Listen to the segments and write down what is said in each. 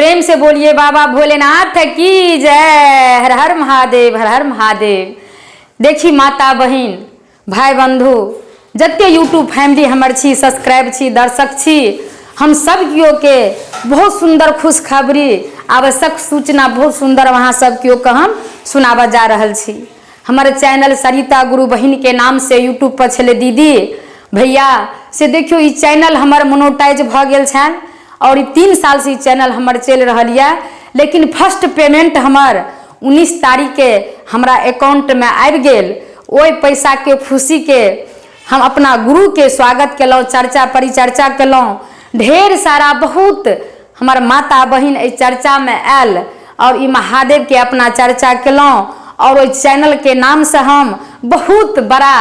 प्रेम से बोलिए बाबा भोलेनाथ की जय। हर हर महादेव, हर हर महादेव। देखी माता बहन भाई बंधु जत्ते यूट्यूब फैमिली हमर छी, सब्सक्राइब छी, दर्शक छी, हम सब कियो के बहुत सुंदर खुशखबरी आवश्यक सूचना बहुत सुंदर वहाँ सब कियो के हम सुनावा जा रहल छी। हमारे चैनल सरिता गुरु बहन के नाम से यूट्यूब पर छले दीदी भैया से देखियो ई चैनल हमर मोनेटाइज भ गेल छन और 3 साल से चैनल हमर चल रहा है। लेकिन फर्स्ट पेमेंट हमर 19 तारीख के हमरा अकाउंट में आबि गेल। ओई पैसा के खुशी के हम अपना गुरु के स्वागत केलौं, चर्चा परिचर्चा केलौं। ढेर सारा बहुत हमार माता बहन इस चर्चा में आयल और ई महादेव के अपना चर्चा केलौं और ओई चैनल के नाम से हम बहुत बड़ा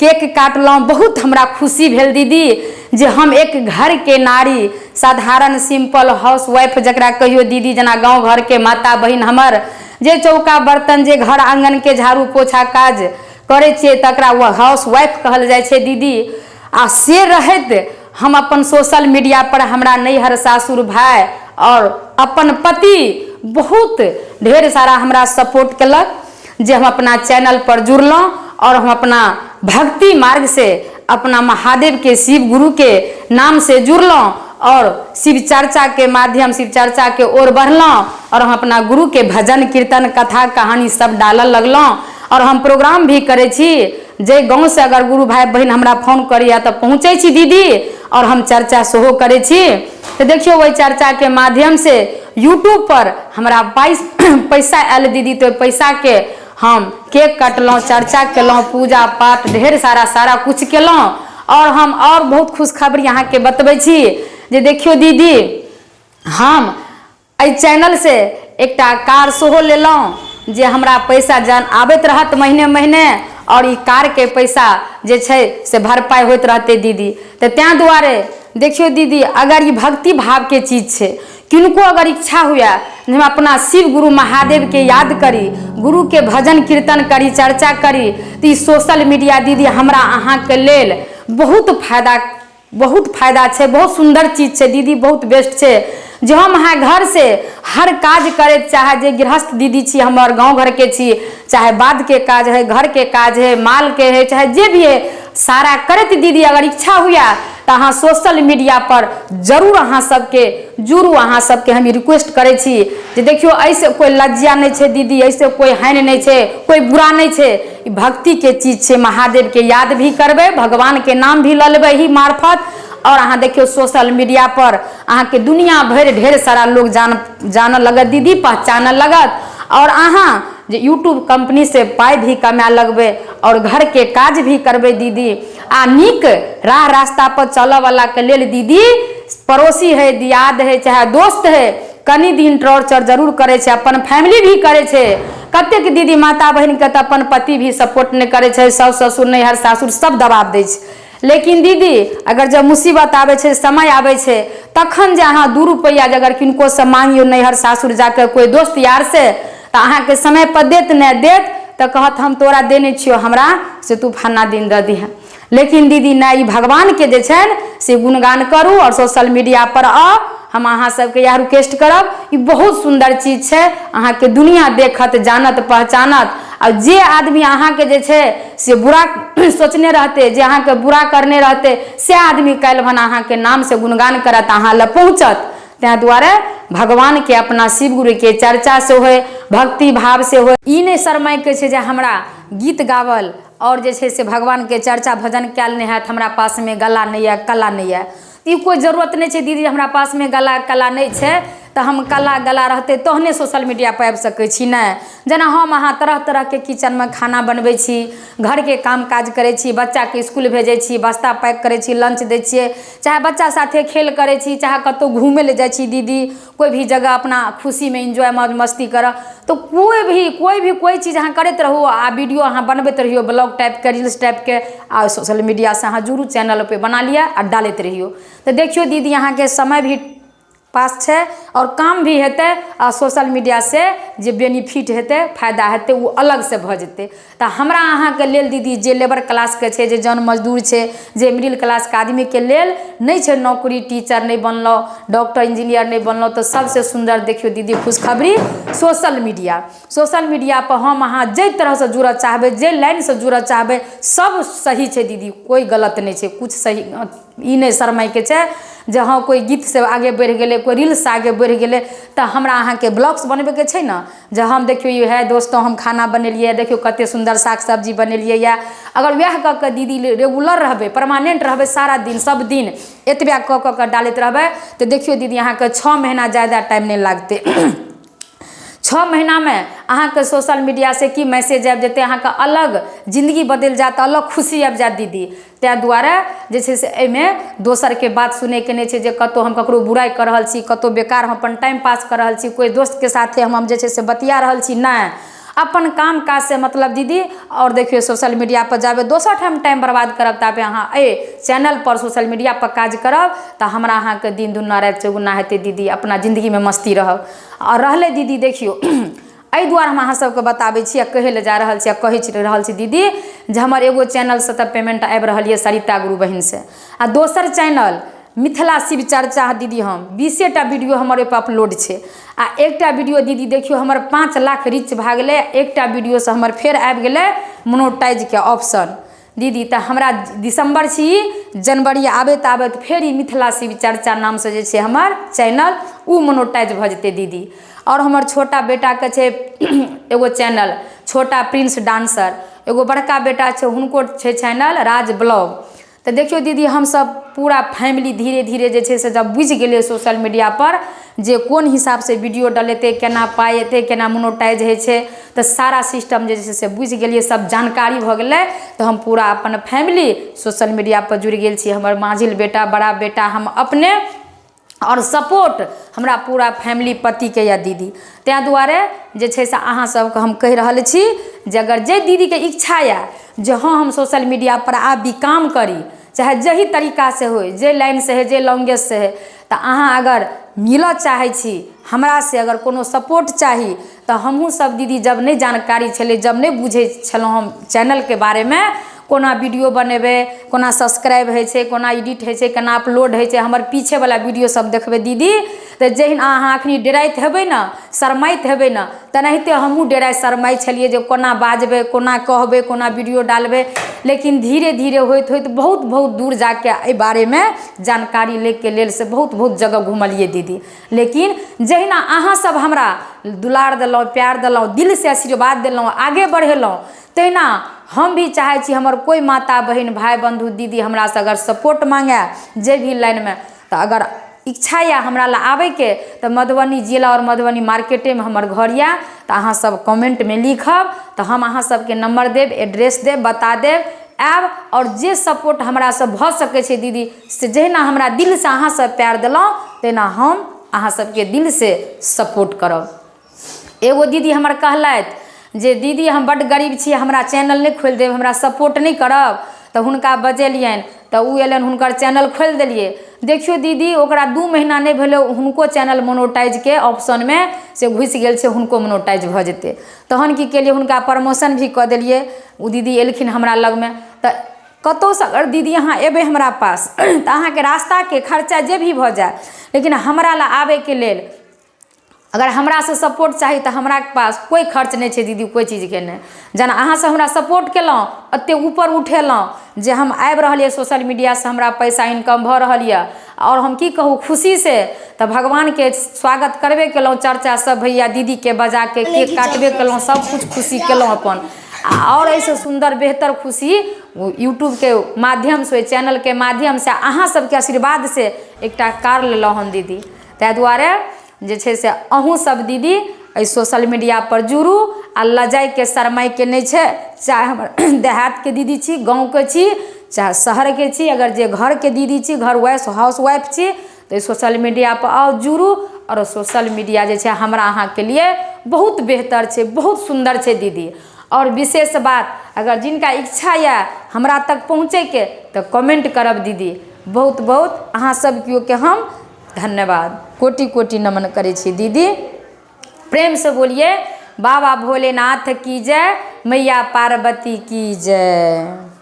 केक काटलौं। बहुत हमरा खुशी भेल दीदी जे हम एक घर के नारी, साधारण सिंपल हाउस वाइफ जकरा कहियो दीदी, जना गांव घर के माता बहन हमर जे चौका बर्तन, जे घर आंगन के झाड़ू पोछा काज करे छे तकरा वो हाउस वाइफ कहल जाय छे दीदी। आ से रहत हम अपन सोशल मीडिया पर हमरा नैहर सासुर भाई और अपन पति बहुत ढेर सारा हमरा सपोर्ट केलक जे हम अपना चैनल पर जुड़लौं और हम अपना भक्ति मार्ग से अपना महादेव के शिव गुरु के नाम से जुड़लौं और शिव चर्चा के माध्यम, शिव चर्चा के ओर बढ़लौं और हम अपना गुरु के भजन कीर्तन कथा कहानी सब डालल लगलौं और हम प्रोग्राम भी करे छी। जे गांव से अगर गुरु भाई बहन हमरा फोन करिया तो पहुँचे छी दीदी और हम चर्चा सेहो करे छी। तो देखियो वही चर्चा के माध्यम से यूट्यूब पर हमरा 22 पैसा आयल दीदी। तो पैसा के हम केक कटलौं, चर्चा केलौं, पूजा पाठ ढेर सारा कुछ केलौं और हम और बहुत खुशखबरी यहाँ के बतबै छी जे देखियो दीदी हम एहि चैनल से एकटा कार सेहो लेलौं जे हमरा पैसा जान आबैत रहत महीने महीने और ई कार के पैसा जे छै से भरपाई होइत रहते दीदी। तो त्या दुआरे देखियो दीदी अगर ये भक्ति भाव के चीज छे, किनको अगर इच्छा हुआ हम अपना शिव गुरु महादेव के याद करी, गुरु के भजन कीर्तन करी, चर्चा करी, तो सोशल मीडिया दीदी हमरा अहाँ के लेल बहुत फायदा छे, बहुत सुंदर चीज छे दीदी, बहुत बेस्ट छे। जो हम अहाँ घर से हर काज करे, चाहे जे गृहस्थ दीदी छी, हमार गांव घर के छी, चाहे बाद के काज है, घर के काज है, माल के है, चाहे जे भी है सारा करत दीदी अगर इच्छा हुआ तो अहाँ सोशल मीडिया पर जरूर अहाँ सबके जुड़ू। अहाँ सबके हम रिक्वेस्ट करे छी जे देखियो ऐसे कोई लज्जा नहीं छे दीदी, ऐसे कोई हानि नहीं छे, कोई बुरा नहीं छे, ई भक्ति के चीज छे। महादेव के याद भी करबे, भगवान के नाम भी ल लेबे ही मार्फत और अहाँ देखियो सोशल मीडिया पर अहाँ के दुनिया भर ढेर सारा लोग जान लगत दीदी, पहचान लगत और अहाँ जे यूट्यूब कंपनी से पाई भी कमा लगबे और घर के काज भी करबे दीदी। आ नीक राह रास्ता पर चल वाला के लेल दीदी पड़ोसी है, दियाद है, चाहे दोस्त है, कनी दिन टॉर्चर जरूर करे छे, अपन फैमिली भी करे छे। कतेक दीदी माता बहन के तो अपन पति भी सपोर्ट नहीं करे छे, सास ससुर नैहर सासुर सब दबाव दे छे। लेकिन दीदी अगर जब मुसीबत आवे छे, समय आवे छे, तखन जे अहाँ 2 रुपया अगर किनको से मांगियो नैहर सासुर जाकर कोई दोस्त यार से, तो अहाँ के समय पर देत न देत तो कहत हम तोरा देने छियो, हमरा से तू फन्ना दिन दे दिहे। लेकिन दीदी नहीं, भगवान के जे छन से गुणगान करू और सोशल मीडिया पर आओ। हम अहाँ सबके यह रिक्वेस्ट करब, ये बहुत सुंदर चीज है, अहाँ के दुनिया देखत जानत पहचानत। और जे आदमी अहाँ के जे छे से बुरा सोचने रहते, जे अहाँ के बुरा करने रहते, से आदमी काल्हि भन अहाँ के नाम से गुणगान करत, अहाँ ल पहुँचत। त्या द्वारे भगवान के अपना शिव गुरु के चर्चा से होए, भक्ति भाव से होए। ई नहीं शरमाई के छे जे हमरा गीत गावल और जे छे से भगवान के चर्चा भजन कैल नहीं है, हमरा पास में गला नहीं है, कला नहीं है। ई कोई जरूरत नहीं छे दीदी, हमरा पास में गला कला नहीं छे तो हम कला गला रहते तहने सोशल मीडिया पर आबि सकै छी। नहीं जना हम अहाँ तरह तरह के किचन में खाना बनबै छी, घर के काम काज करे छी, बच्चा के स्कूल भेजे छी, बस्ता पैक करे छी, लंच दे छिए, चाहे बच्चा साथे खेल करे छी, चाहे कतौ घूमे ले जाए छी दीदी, कोई भी जगह अपना खुशी में एंजॉय मौज मस्ती कर। तो कोई चीज़ अहाँ करते रहो, आ वीडियो अहाँ बनबैत रहियो, ब्लॉग टाइप के, रील्स टाइप के, आ सोशल मीडिया से अहाँ जुड़ू, चैनल पे बना लिया और डालते रहियो। तो देखियो दीदी अहाँ के समय भी पास छै और काम भी हेतै आ सोशल मीडिया से जे बेनिफिट हेतै फायदा हेतै वो अलग से भ जेतै। तऽ हमरा अहाँके लेल दीदी जे लेबर क्लास के छै, जे जन मजदूर छै, जे मिडिल क्लास के आदमी के लेल नहीं छै नौकरी, टीचर नहीं बनलो, डॉक्टर इंजीनियर नहीं बनलो, तो सबसे सुंदर देखियो दीदी खुशखबरी सोशल मीडिया। सोशल मीडिया पर हम अहाँ जे तरह से जुड़ऽ चाहबै, जे लाइन से जुड़ऽ चाहबै, सब सही छै दीदी, कोई गलत नहीं छै। कुछ सही ई नहीं शरमाई के छै जे हाँ कोई गीत से आगे बढ़ गेले, कोई रील्स से आगे बढ़ गेले तो हमरा अहाँ के ब्लॉग्स बनबे के छै ना। जे हम देखियो ये है दोस्तों हम खाना बनेलिए, देखियो कते सुंदर साग सब्जी बनेलिए या अगर वह क के दीदी रेगुलर रहबे, परमानेंट रहबे, सारा दिन सब दिन एतबे क के डालते रहबे तो देखियो दीदी अहाँ के 6 महीना ज़्यादा टाइम नहीं लागते। 6 महीना में अहाँ के सोशल मीडिया से की मैसेज आबि जेतै, अहाँ के अलग जिंदगी बदल जात, अलग खुशी आबि जात दीदी। तै दुआरे जे छै से एहिमे दोसर के बात सुनै के नहीं छै जे कतौ हम ककरो बुराई कर रहल छी, कतौ बेकार हम अपन टाइम पास कर रहल छी, कोई दोस्त के साथे हम जे छै से बतिया रहल छी, नहीं अपन काम काज से मतलब दीदी। और देखियो सोशल मीडिया पर जाबे दोसर ठाम टाइम बर्बाद करब ताबे अहाँ ए चैनल पर सोशल मीडिया पर काज करब तो हमरा अहाँ के दिन दुना रात चौगुना हेतै दीदी, अपना जिंदगी में मस्ती रहब। और रहले दीदी देखियो एहि दुआरे हम अहाँ सबके बताबै छी, कहै ले जा रहल छी, कहै रहल छी दीदी जे हमर एगो चैनल से तऽ पेमेंट आबि रहल है सरिता गुरु बहिन से, आ दोसर चैनल मिथिला शिव चर्चा दीदी हम 20टा वीडियो हमर ओहि पर अपलोड छै, आ एकटा वीडियो दीदी देखियो हमर 5 लाख रीच भए गेलै, एकटा वीडियो से हमर फेर आबि गेलै मोनेटाइज के ऑप्शन दीदी। तऽ हमरा दिसंबर छी, जनवरी आबैत आबैत फेर ई मिथिला शिव चर्चा नाम से जे छै हमर चैनल उ मोनेटाइज भ जेतै दीदी। और हमर छोटा बेटा के छै एगो चैनल छोटा प्रिंस डांसर, एगो बड़का बेटा छै हुनको छै चैनल राज ब्लॉग। तो देखियो दीदी हम सब पूरा फैमिली धीरे धीरे जे छै से जब बुझ गेलै सोशल मीडिया पर जे कोन हिसाब से वीडियो डलेते, केना पाई एते, केना मोनेटाइज है छै, तो सारा सिस्टम जे छै से बुझ गेलिए, सब जानकारी भ गेलै। तो हम पूरा अपन फैमिली सोशल मीडिया पर जुड़ गेल छी, हमर माझिल बेटा, बड़ा बेटा, हम अपने और सपोर्ट हमरा पूरा फैमिली पति के या दीदी। तै दुआरे जे छै से अहाँ सबके हम कहि रहल छी जे अगर जे दीदी के इच्छा या जे हाँ हम सोशल मीडिया पर आबी काम करी, चाहे जही तरीका से हो, जे लाइन से है, जे लैंग्वेज से है, तो अहाँ अगर मिल चाहे छी हमरा से, अगर कोनो सपोर्ट चाही तो हमहूँ सब दीदी जब नहीं जानकारी छलै, जब नहीं बुझे छलहुँ हम चैनल के बारे में, कोना वीडियो बनेबे, कोना सब्सक्राइब है छै, कोना एडिट है छै, कोना अपलोड है छै, हमर पीछे वाला वीडियो सब देखबे दीदी तो जहन अहाँ अखनी डराइत हेबै ना, शरमाइत हेबै ना, तेनाहिते हमहूँ डराइ शरमाइ छलिए जे कोना बाजबै, कोना कहबै, कोना वीडियो डालबै। लेकिन धीरे धीरे होइत होइत बहुत बहुत दूर जाके एहि बारे में जानकारी ले के लेल से बहुत बहुत जगह घुमलिए दीदी। लेकिन जहिना अहाँ सब हमरा दुलार देलहुँ, प्यार देलहुँ, दिल से आशीर्वाद देलहुँ, आगे बढ़ेलहुँ, तहिना हम भी चाहे छी हमर कोई माता बहन भाई बंधु दीदी हमरा से अगर सपोर्ट मांगे जे भी लाइन में, तो अगर इच्छा या हमरा ला आवे के, तो मधुबनी जिला और मधुबनी मार्केटे में हमर घर या, तो अहाँ सब कमेंट में लिखब, तो हम अहाँ सबके नंबर देव, एड्रेस देव, बता देव आब। और जे सपोर्ट हमरा से भ सके छै दीदी से जहिना हमरा दिल से अहाँ सब प्यार दिलहुँ, तेना हम अहाँ सबके दिल से सपोर्ट करब। एगो दीदी हमर कहलथि जे दीदी हम बड़ गरीब छी, हमरा चैनल नहीं खोल देब, हमरा सपोर्ट नहीं करब, तो हुनका बजेलियन तो उ एलन, हुनकर चैनल खोल देलिए। देखियो दीदी ओकरा 2 महीना नहीं भेले, हुनको चैनल मोनेटाइज के ऑप्शन में से घुस गेल छै, हुनको मोनेटाइज भ जेते। तहन की केलिए, हुनका प्रमोशन भी क देलिए। उ दीदी एलखिन हमरा लग में, तो कतौ से अगर दीदी अहाँ एबे हमरा पास तो अहाँ के रास्ता के खर्चा जे भी भ जाए, लेकिन हमरा ला आवे के लेल अगर हमरा से सपोर्ट चाहिए तो हमरा के पास कोई खर्च नहीं है दीदी, कोई चीज के नहीं। जना अहाँ से हमरा सपोर्ट केलहुँ, अते ऊपर उठेलहुँ जे हम आबि रहलिए सोशल मीडिया से हमरा पैसा इनकम भ रहल है, और हम की कहूँ खुशी से तो भगवान के स्वागत करबे केलहुँ, चर्चा सब भैया दीदी के बजा के केक काटबे केलहुँ, सब कुछ खुशी केलहुँ अपन। और ऐसे सुंदर बेहतर खुशी यूट्यूब के माध्यम से, चैनल के माध्यम से, अहाँ सबके आशीर्वाद से एकटा कार लेलहुँ हन दीदी। तै दुआरे जे छै से अहूँ सब दीदी एहि सोशल मीडिया पर जुड़ू, आ लजाई के शरमाई के नहीं छै। चाहे हमर देहात के दीदी छी, गाँव के छी, चाहे शहर के छी, अगर जे घर के दीदी छी, घर हाउस वाइफ छी, तो सोशल मीडिया पर आओ जुड़ू। और सोशल मीडिया जे छै हमरा अहाँ के लिए बहुत बेहतर छै, बहुत सुंदर छै दीदी। और विशेष बात, अगर जिनका इच्छा या हमरा तक पहुँचे के तो कमेंट करब दीदी। बहुत बहुत अहाँ सब के हम धन्यवाद, कोटि कोटि नमन करै छी दीदी। प्रेम से बोलिए बाबा भोलेनाथ की जय, मैया पार्वती की जय।